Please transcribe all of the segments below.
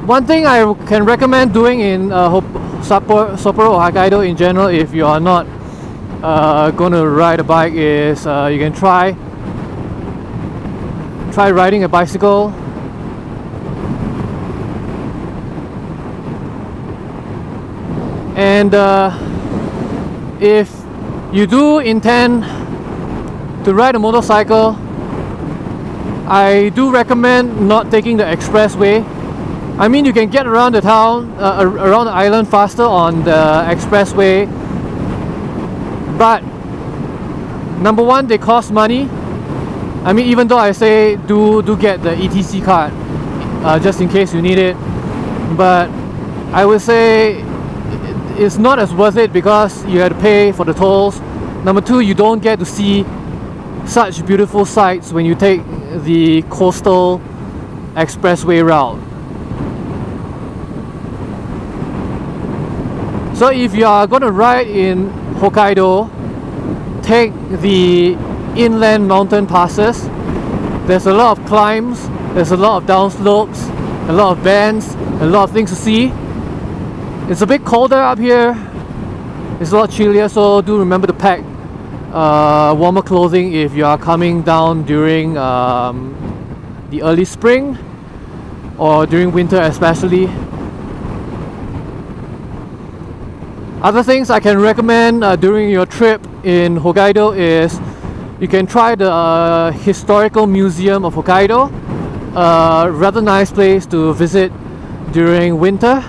one thing I can recommend doing in Sapporo or Hokkaido in general, if you are not going to ride a bike, is you can try riding a bicycle. And if you do intend to ride a motorcycle, I do recommend not taking the expressway. I mean, you can get around the town, around the island faster on the expressway, but number one, they cost money. I mean, even though I say do get the ETC card just in case you need it, but I would say it's not as worth it because you have to pay for the tolls. Number two, you don't get to see such beautiful sights when you take the coastal expressway route. So if you are going to ride in Hokkaido, take the inland mountain passes. There's a lot of climbs, there's a lot of downslopes, a lot of bends, a lot of things to see. It's a bit colder up here, it's a lot chillier, so do remember to pack warmer clothing if you are coming down during the early spring or during winter especially. Other things I can recommend during your trip in Hokkaido is you can try the Historical Museum of Hokkaido. Rather nice place to visit during winter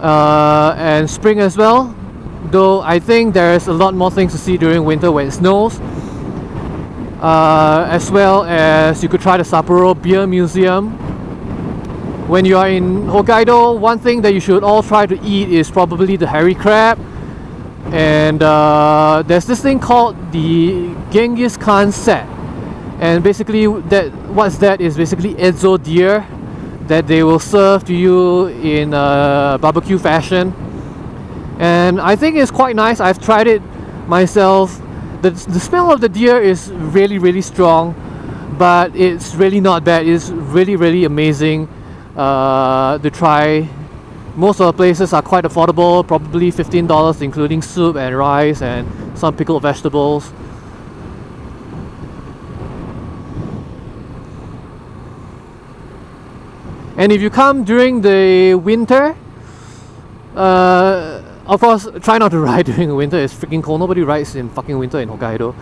and spring as well, though I think there's a lot more things to see during winter when it snows. As well as you could try the Sapporo Beer Museum. When you are in Hokkaido, one thing that you should all try to eat is probably the hairy crab. And there's this thing called the Genghis Khan set, and basically what's that is basically Edzo deer that they will serve to you in barbecue fashion, and I think it's quite nice. I've tried it myself. The smell of the deer is really strong, but it's really not bad. It's really amazing to try. Most of the places are quite affordable, probably $15 including soup and rice and some pickled vegetables. And if you come during the winter, of course try not to ride during the winter. It's freaking cold. Nobody rides in fucking winter in Hokkaido.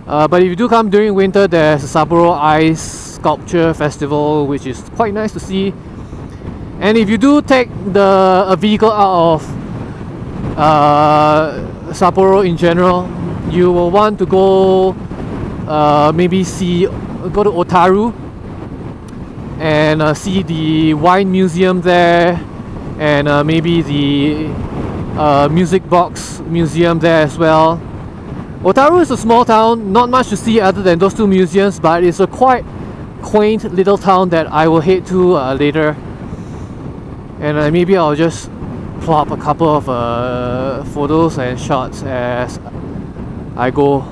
But if you do come during winter, there's a Sapporo Ice Sculpture Festival, which is quite nice to see. And if you do take a vehicle out of Sapporo in general, you will want to go maybe go to Otaru and see the wine museum there, and maybe the music box museum there as well. Otaru is a small town, not much to see other than those two museums, but it's a quite quaint little town that I will head to later. And maybe I'll just plop a couple of photos and shots as I go.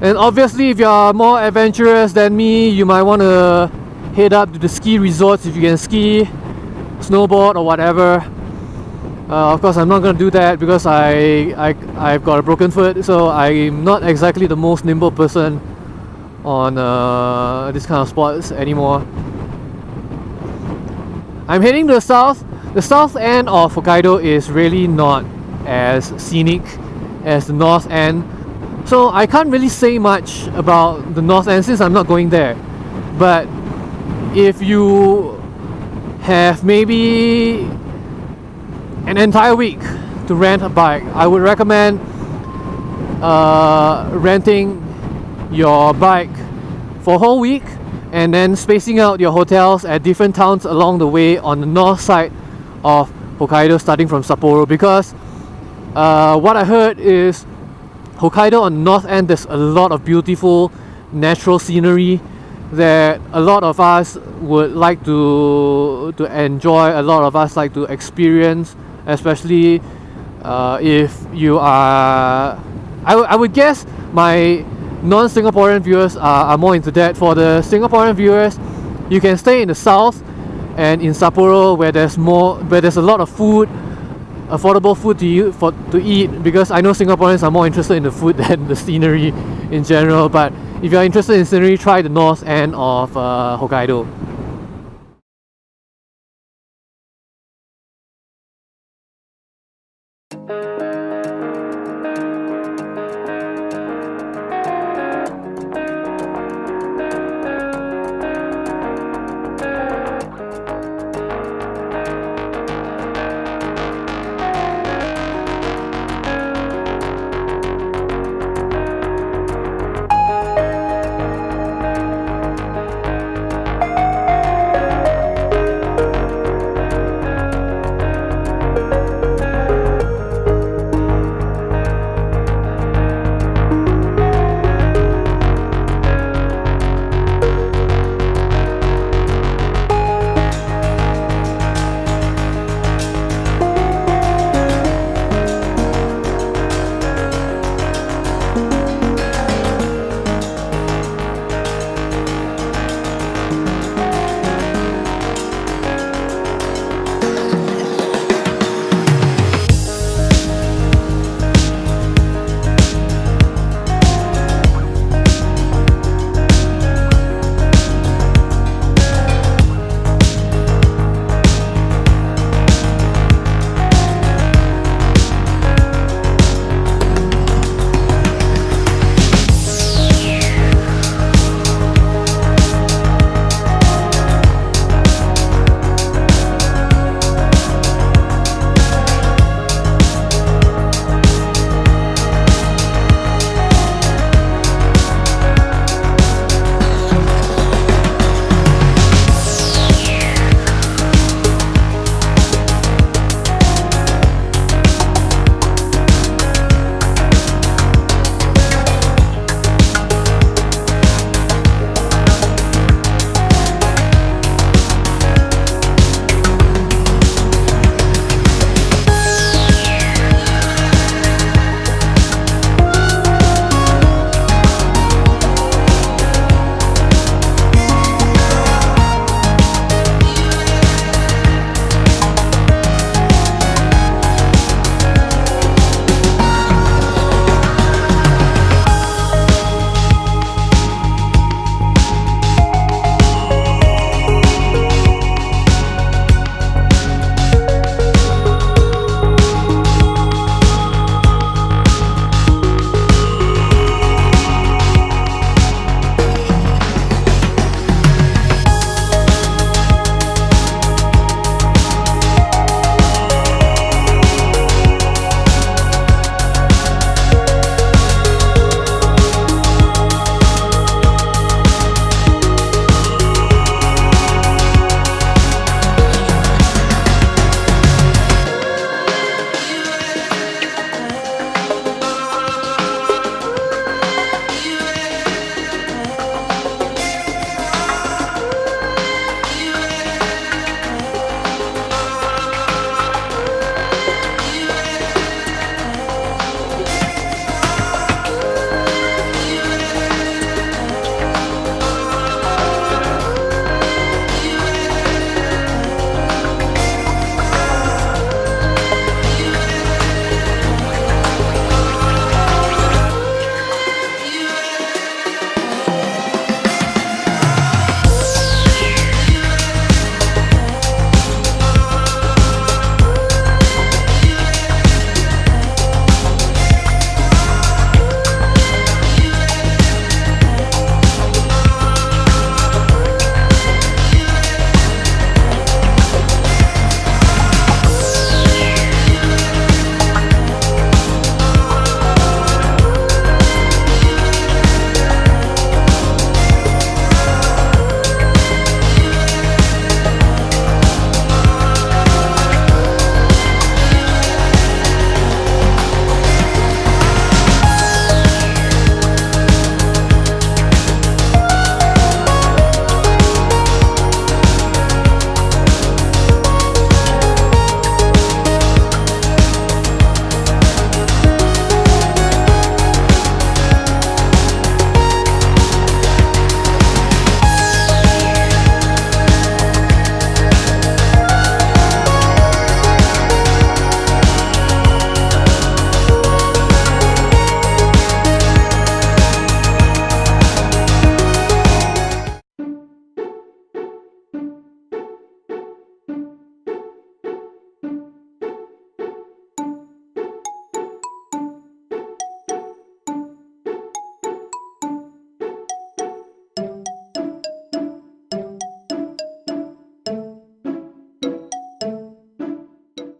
And obviously, if you are more adventurous than me, you might want to head up to the ski resorts if you can ski, snowboard or whatever. Of course, I'm not going to do that because I've got a broken foot, so I'm not exactly the most nimble person on this kind of sports anymore. I'm heading to the south. The south end of Hokkaido is really not as scenic as the north end, so I can't really say much about the north end since I'm not going there. But if you have maybe an entire week to rent a bike, I would recommend renting your bike for a whole week and then spacing out your hotels at different towns along the way on the north side of Hokkaido, starting from Sapporo, because what I heard is Hokkaido on the north end, there's a lot of beautiful natural scenery that a lot of us would like to enjoy, a lot of us like to experience, especially if you are I would guess my non-Singaporean viewers are more into that. For the Singaporean viewers, you can stay in the south and in Sapporo where there's a lot of food, affordable food to eat, because I know Singaporeans are more interested in the food than the scenery in general. But if you're interested in scenery, try the north end of Hokkaido.